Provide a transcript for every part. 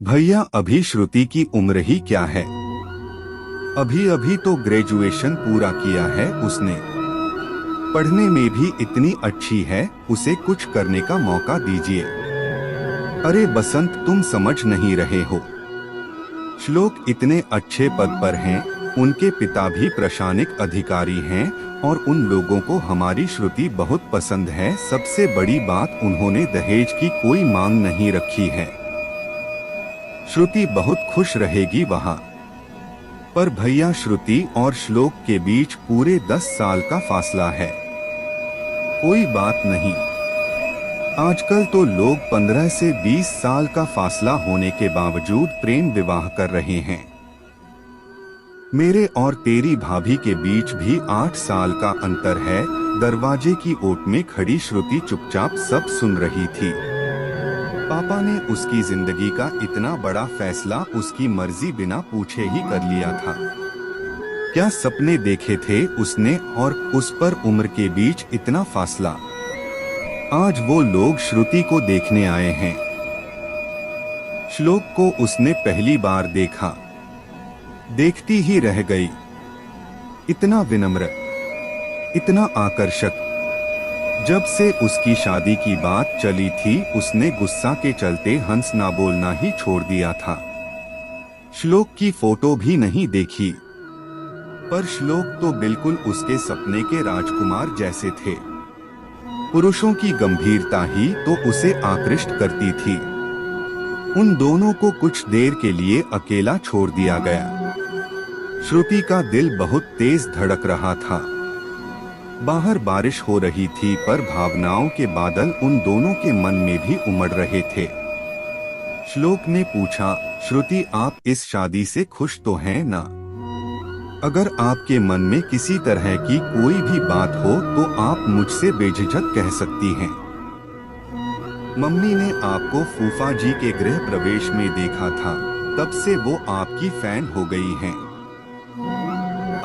भैया अभी श्रुति की उम्र ही क्या है। अभी अभी तो ग्रेजुएशन पूरा किया है उसने। पढ़ने में भी इतनी अच्छी है, उसे कुछ करने का मौका दीजिए। अरे बसंत, तुम समझ नहीं रहे हो। श्लोक इतने अच्छे पद पर हैं, उनके पिता भी प्रशासनिक अधिकारी हैं और उन लोगों को हमारी श्रुति बहुत पसंद है। सबसे बड़ी बात, उन्होंने दहेज की कोई मांग नहीं रखी है। श्रुति बहुत खुश रहेगी वहाँ। पर भैया, श्रुति और श्लोक के बीच पूरे 10 साल का फासला है। कोई बात नहीं, आजकल तो लोग 15 से 20 साल का फासला होने के बावजूद प्रेम विवाह कर रहे हैं। मेरे और तेरी भाभी के बीच भी 8 साल का अंतर है। दरवाजे की ओट में खड़ी श्रुति चुपचाप सब सुन रही थी। पापा ने उसकी जिंदगी का इतना बड़ा फैसला उसकी मर्जी बिना पूछे ही कर लिया था। क्या सपने देखे थे उसने, और उस पर उम्र के बीच इतना फासला। आज वो लोग श्रुति को देखने आए हैं। श्लोक को उसने पहली बार देखा, देखती ही रह गई। इतना विनम्र, इतना आकर्षक। जब से उसकी शादी की बात चली थी, उसने गुस्सा के चलते हंस ना बोलना ही छोड़ दिया था। श्लोक की फोटो भी नहीं देखी, पर श्लोक तो बिल्कुल उसके सपने के राजकुमार जैसे थे। पुरुषों की गंभीरता ही तो उसे आकृष्ट करती थी। उन दोनों को कुछ देर के लिए अकेला छोड़ दिया गया। श्रुति का दिल बहुत तेज धड़क रहा था। बाहर बारिश हो रही थी, पर भावनाओं के बादल उन दोनों के मन में भी उमड़ रहे थे। श्लोक ने पूछा, श्रुति, आप इस शादी से खुश तो हैं ना? अगर आपके मन में किसी तरह की कोई भी बात हो तो आप मुझसे बेझिझक कह सकती हैं। मम्मी ने आपको फूफा जी के गृह प्रवेश में देखा था, तब से वो आपकी फैन हो गई हैं।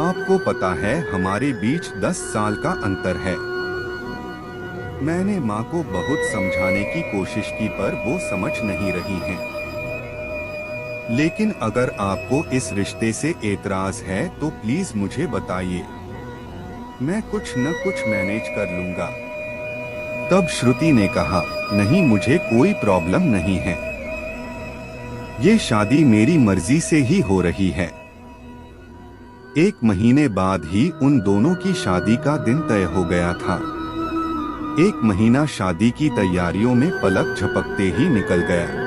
आपको पता है हमारे बीच 10 साल का अंतर है। मैंने माँ को बहुत समझाने की कोशिश की, पर वो समझ नहीं रही हैं। लेकिन अगर आपको इस रिश्ते से एतराज है तो प्लीज मुझे बताइए, मैं कुछ न कुछ मैनेज कर लूंगा। तब श्रुति ने कहा, नहीं, मुझे कोई प्रॉब्लम नहीं है। ये शादी मेरी मर्जी से ही हो रही है। 1 महीने बाद ही उन दोनों की शादी का दिन तय हो गया था। 1 महीना शादी की तैयारियों में पलक झपकते ही निकल गया।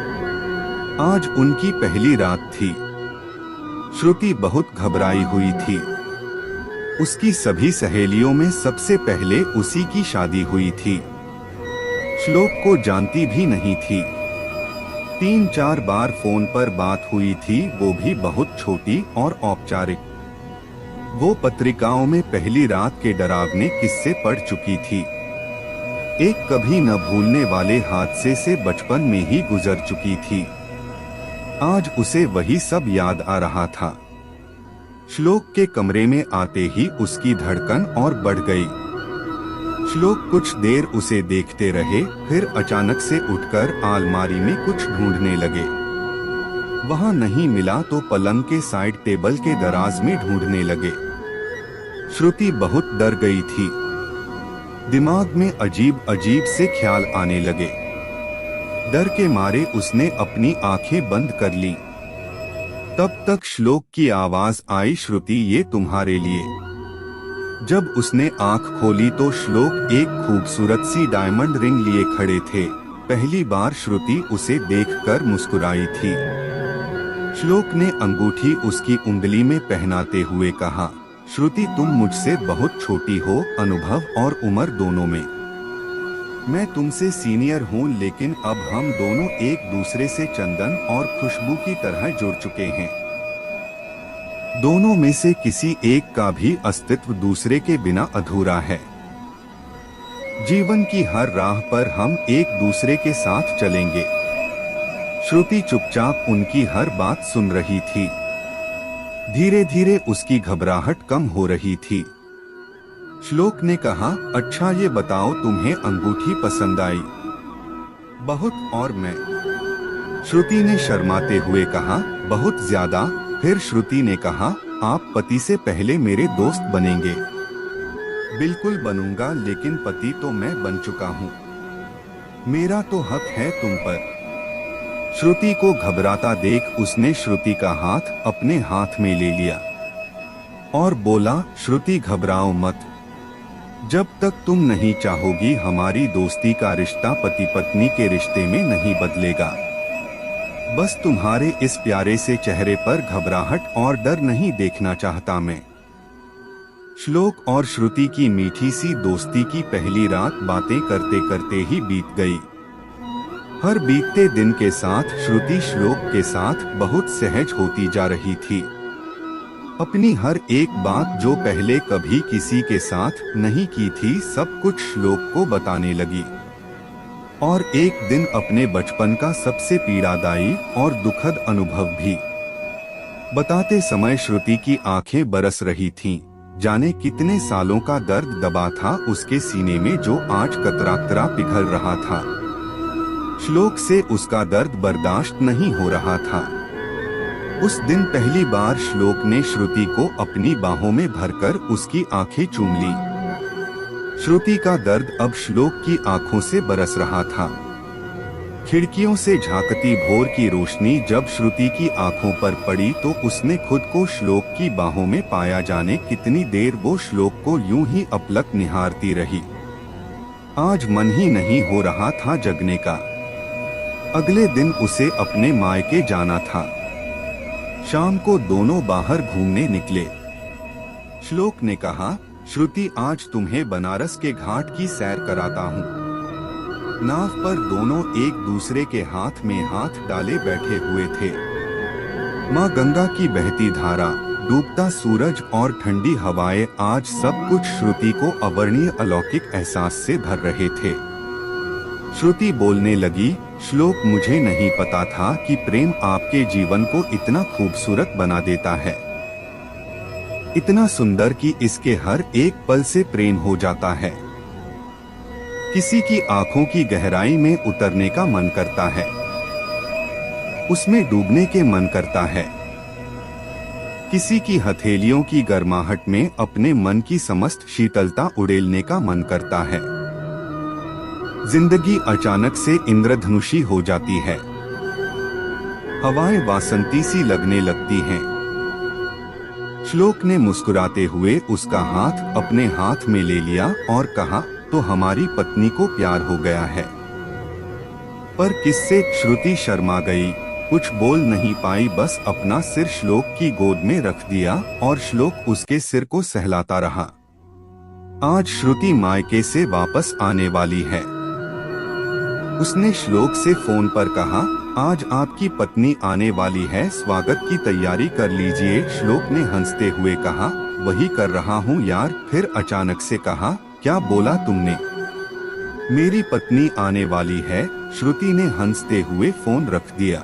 आज उनकी पहली रात थी। श्रुति बहुत घबराई हुई थी। उसकी सभी सहेलियों में सबसे पहले उसी की शादी हुई थी। श्लोक को जानती भी नहीं थी। 3-4 बार फोन पर बात हुई थी, वो भी बहुत छोटी और औपचारिक। वो पत्रिकाओं में पहली रात के डरावने किस्से पढ़ चुकी थी। एक कभी न भूलने वाले हादसे से बचपन में ही गुजर चुकी थी। आज उसे वही सब याद आ रहा था। श्लोक के कमरे में आते ही उसकी धड़कन और बढ़ गई। श्लोक कुछ देर उसे देखते रहे, फिर अचानक से उठकर अलमारी में कुछ ढूंढने लगे। वहां नहीं मिला तो पलंग के साइड टेबल के दराज में ढूंढने लगे। श्रुति बहुत डर गई थी। दिमाग में अजीब अजीब से ख्याल आने लगे। डर के मारे उसने अपनी आंखें बंद कर ली। तब तक श्लोक की आवाज आई, श्रुति, ये तुम्हारे लिए। जब उसने आंख खोली तो श्लोक एक खूबसूरत सी डायमंड रिंग लिए खड़े थे। पहली बार श्रुति उसे देखकर मुस्कुराई थी। श्लोक ने अंगूठी उसकी उंगली में पहनाते हुए कहा, श्रुति, तुम मुझसे बहुत छोटी हो, अनुभव और उम्र दोनों में। मैं तुमसे सीनियर हूँ, लेकिन अब हम दोनों एक दूसरे से चंदन और खुशबू की तरह जुड़ चुके हैं। दोनों में से किसी एक का भी अस्तित्व दूसरे के बिना अधूरा है। जीवन की हर राह पर हम एक दूसरे के साथ चलेंगे। श्रुति चुपचाप उनकी हर बात सुन रही थी। धीरे धीरे उसकी घबराहट कम हो रही थी। श्लोक ने कहा, अच्छा ये बताओ, तुम्हें अंगूठी पसंद आई? बहुत। और मैं? श्रुति ने शर्माते हुए कहा, बहुत ज्यादा। फिर श्रुति ने कहा, आप पति से पहले मेरे दोस्त बनेंगे? बिल्कुल बनूंगा, लेकिन पति तो मैं बन चुका हूँ। मेरा तो हक है तुम पर। श्रुति को घबराता देख उसने श्रुति का हाथ अपने हाथ में ले लिया और बोला, श्रुति घबराओ मत। जब तक तुम नहीं चाहोगी हमारी दोस्ती का रिश्ता पति पत्नी के रिश्ते में नहीं बदलेगा। बस तुम्हारे इस प्यारे से चेहरे पर घबराहट और डर नहीं देखना चाहता मैं। श्लोक और श्रुति की मीठी सी दोस्ती की पहली रात बातें करते करते ही बीत गई। हर बीतते दिन के साथ श्रुति श्लोक के साथ बहुत सहज होती जा रही थी। अपनी हर एक बात जो पहले कभी किसी के साथ नहीं की थी, सब कुछ श्लोक को बताने लगी। और एक दिन अपने बचपन का सबसे पीड़ादायी और दुखद अनुभव भी। बताते समय श्रुति की आंखें बरस रही थीं। जाने कितने सालों का दर्द दबा था उसके सीने में, जो आज कतरा पिघल रहा था। श्लोक से उसका दर्द बर्दाश्त नहीं हो रहा था। उस दिन पहली बार श्लोक ने श्रुति को अपनी बाहों में भरकर उसकी आंखें चूम ली। श्रुति का दर्द अब श्लोक की आंखों से बरस रहा था। खिड़कियों से झांकती भोर की रोशनी जब श्रुति की आंखों पर पड़ी तो उसने खुद को श्लोक की बाहों में पाया। जाने कितनी देर वो श्लोक को यूं ही अपलक निहारती रही। आज मन ही नहीं हो रहा था जगने का। अगले दिन उसे अपने मायके जाना था। शाम को दोनों बाहर घूमने निकले। श्लोक ने कहा, श्रुति आज तुम्हें बनारस के घाट की सैर कराता हूँ। नाव पर दोनों एक दूसरे के हाथ में हाथ डाले बैठे हुए थे। माँ गंगा की बहती धारा, डूबता सूरज और ठंडी हवाएं आज सब कुछ श्रुति को अवर्णीय अलौकिक एहसास से भर रहे थे। श्रुति बोलने लगी, श्लोक मुझे नहीं पता था कि प्रेम आपके जीवन को इतना खूबसूरत बना देता है, इतना सुंदर कि इसके हर एक पल से प्रेम हो जाता है। किसी की आंखों की गहराई में उतरने का मन करता है, उसमें डूबने के मन करता है। किसी की हथेलियों की गर्माहट में अपने मन की समस्त शीतलता उड़ेलने का मन करता है। जिंदगी अचानक से इंद्रधनुषी हो जाती है। हवाएं वासंती सी लगने लगती हैं। श्लोक ने मुस्कुराते हुए उसका हाथ अपने हाथ में ले लिया और कहा, तो हमारी पत्नी को प्यार हो गया है। पर किससे? श्रुति शर्मा गई, कुछ बोल नहीं पाई, बस अपना सिर श्लोक की गोद में रख दिया और श्लोक उसके सिर को सहलाता रहा। आज श्रुति मायके से वापस आने वाली है। उसने श्लोक से फोन पर कहा, आज आपकी पत्नी आने वाली है, स्वागत की तैयारी कर लीजिए। श्लोक ने हंसते हुए कहा, वही कर रहा हूँ यार। फिर अचानक से कहा, क्या बोला तुमने? मेरी पत्नी आने वाली है। श्रुति ने हंसते हुए फोन रख दिया।